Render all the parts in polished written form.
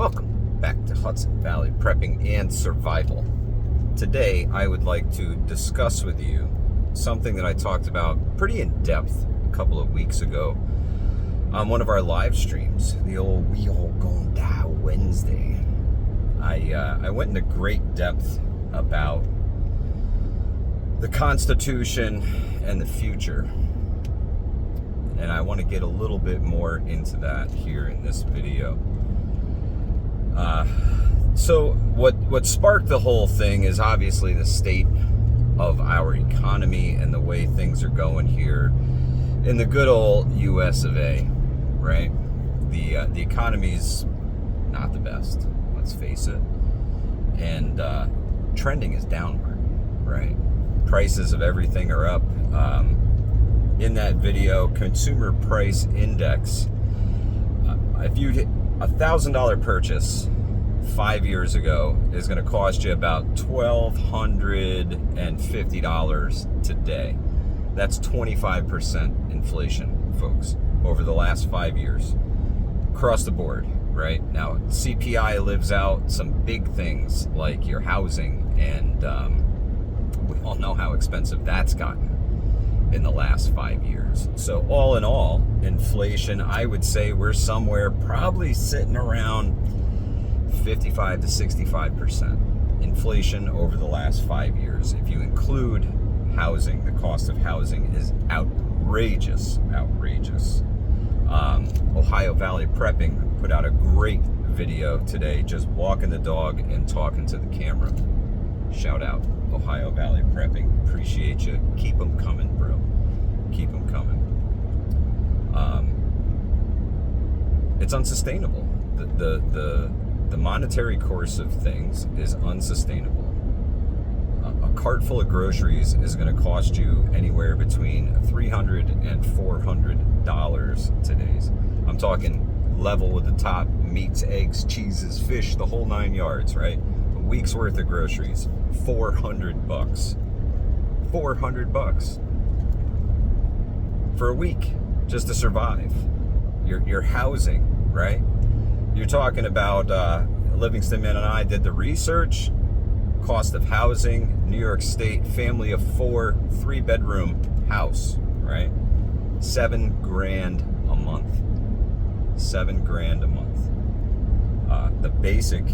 Welcome back to Hudson Valley Prepping and Survival. Today, I would like to discuss with you something that I talked about pretty in depth a couple of weeks ago on one of our live streams, the old We All Gonna Die Wednesday. I went into great depth about the Constitution and the future, and I want to get a little bit more into that here in this video. So what sparked the whole thing is obviously the state of our economy and the way things are going here in the good old US of A, right? The economy's not the best, let's face it, and trending is downward, right? Prices of everything are up. In that video, consumer price index, if you hit $1,000 purchase 5 years ago is going to cost you about $1,250 today. That's 25% inflation, folks, over the last 5 years across the board. Right now, CPI lives out some big things like your housing, and we all know how expensive that's gotten in the last 5 years. So all in all, inflation, I would say we're somewhere probably sitting around 55 to 65% inflation over the last 5 years. If you include housing, the cost of housing is outrageous. Ohio Valley Prepping put out a great video today, just walking the dog and talking to the camera. Shout out Ohio Valley Prepping. Appreciate you. Keep them coming, bro. Keep them coming. It's unsustainable. The monetary course of things is unsustainable. A cart full of groceries is going to cost you anywhere between $300 and $400 today's. I'm talking level with the top, meats, eggs, cheeses, fish, the whole 9 yards, right? A week's worth of groceries, $400. $400 for a week just to survive. Your housing, right? You're talking about Livingston Man and I did the research. Cost of housing, New York State, family of 4, 3-bedroom house, right? $7,000 a month. $7,000 a month. The basic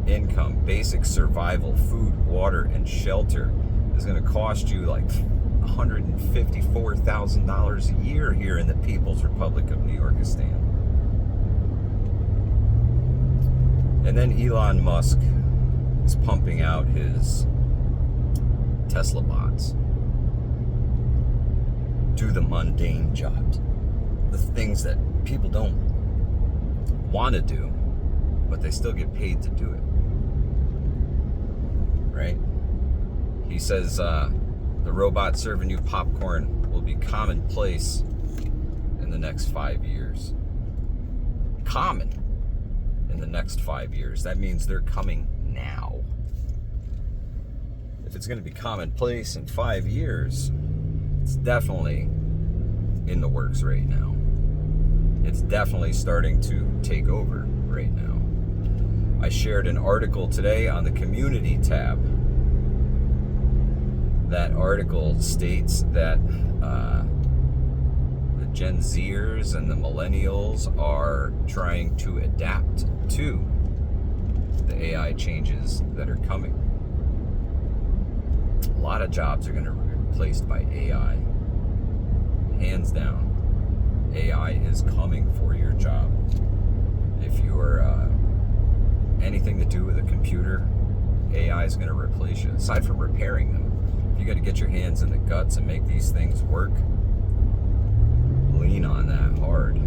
income, basic survival, food, water, and shelter is going to cost you like $154,000 a year here in the People's Republic of New Yorkistan. And then Elon Musk is pumping out his Tesla bots. Do the mundane jobs. The things that people don't want to do, but they still get paid to do it. Right? He says the robot serving you popcorn will be commonplace in the next 5 years. Common in the next 5 years. That means they're coming now. If it's going to be commonplace in 5 years, it's definitely in the works right now. It's definitely starting to take over right now. I shared an article today on the community tab. That article states that the Gen Zers and the millennials are trying to adapt to the AI changes that are coming. A lot of jobs are going to be replaced by AI. Hands down. AI is coming for your job. If you're anything to do with a computer, AI is going to replace you. Aside from repairing them, if you got to get your hands in the guts and make these things work, lean on that hard.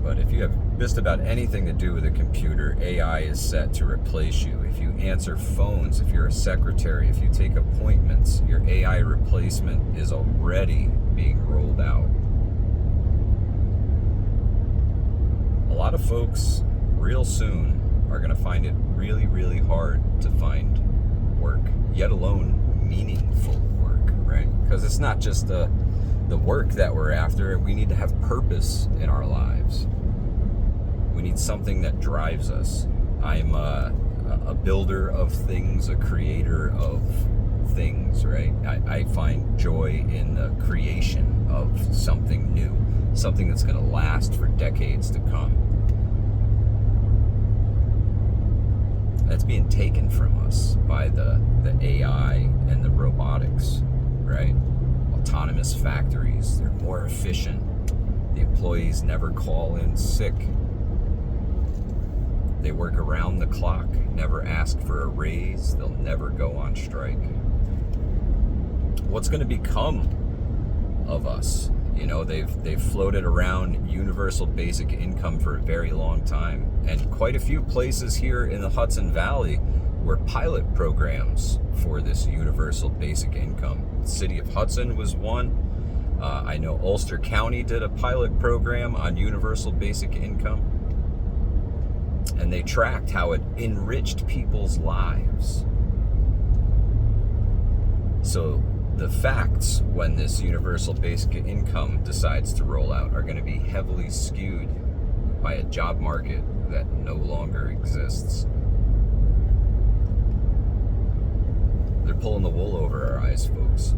But if you have just about anything to do with a computer, AI is set to replace you. If you answer phones, if you're a secretary, if you take appointments, your AI replacement is already being rolled out. A lot of folks real soon are going to find it really, really hard to find work, yet alone meaningful work, right? Because it's not just the work that we're after. We need to have purpose in our lives. We need something that drives us. I'm a builder of things, a creator of things, right? I find joy in the creation of something new, something that's going to last for decades to come. That's being taken from us by the AI and the robotics, right? Autonomous factories, they're more efficient. The employees never call in sick. They work around the clock, never ask for a raise, they'll never go on strike. What's going to become of us? You know, they've floated around universal basic income for a very long time, and quite a few places here in the Hudson Valley were pilot programs for this universal basic income. The city of Hudson was one. I know Ulster County did a pilot program on universal basic income, and they tracked how it enriched people's lives. So the facts when this universal basic income decides to roll out are going to be heavily skewed by a job market that no longer exists. They're pulling the wool over our eyes, folks.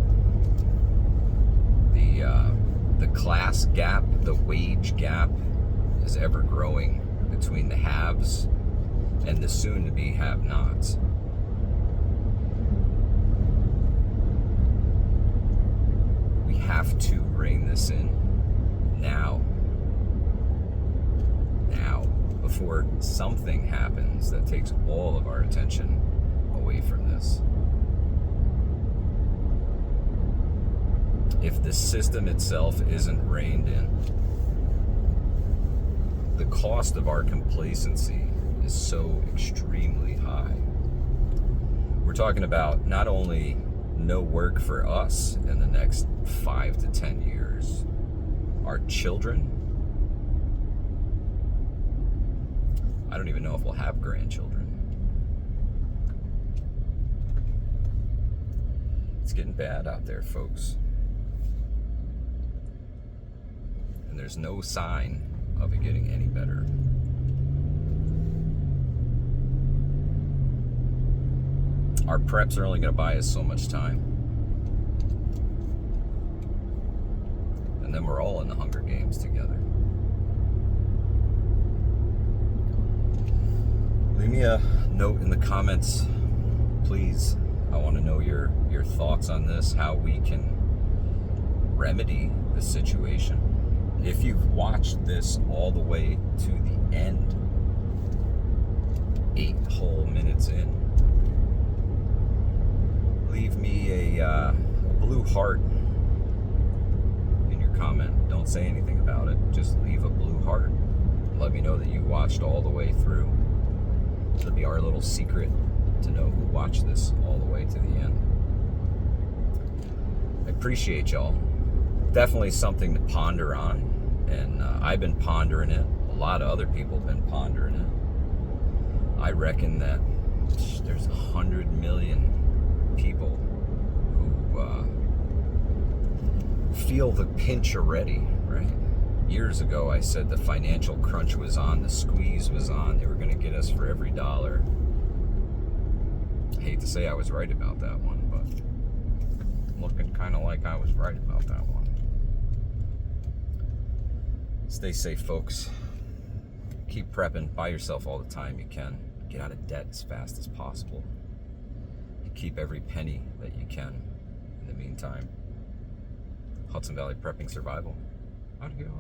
The class gap, the wage gap is ever growing between the haves and the soon-to-be have-nots. We have to rein this in now, before something happens that takes all of our attention away from this. If the system itself isn't reined in, the cost of our complacency is so extremely high. We're talking about not only no work for us in the next 5 to 10 years, our children. I don't even know if we'll have grandchildren. It's getting bad out there, folks. And there's no sign of it getting any better. Our preps are only going to buy us so much time. And then we're all in the Hunger Games together. Leave me a note in the comments, please. I want to know your thoughts on this, how we can remedy the situation. If you've watched this all the way to the end, 8 whole minutes in, leave me a blue heart in your comment. Don't say anything about it. Just leave a blue heart. Let me know that you watched all the way through. It'll be our little secret to know who watched this all the way to the end. I appreciate y'all. Definitely something to ponder on. And I've been pondering it. A lot of other people have been pondering it. I reckon that there's 100 million people who feel the pinch already, right? Years ago, I said the financial crunch was on, the squeeze was on. They were going to get us for every dollar. I hate to say I was right about that one, but I'm looking kind of like I was right about that one. Stay safe, folks. Keep prepping. Buy yourself all the time you can. Get out of debt as fast as possible. Keep every penny that you can. In the meantime, Hudson Valley Prepping Survival. Adios.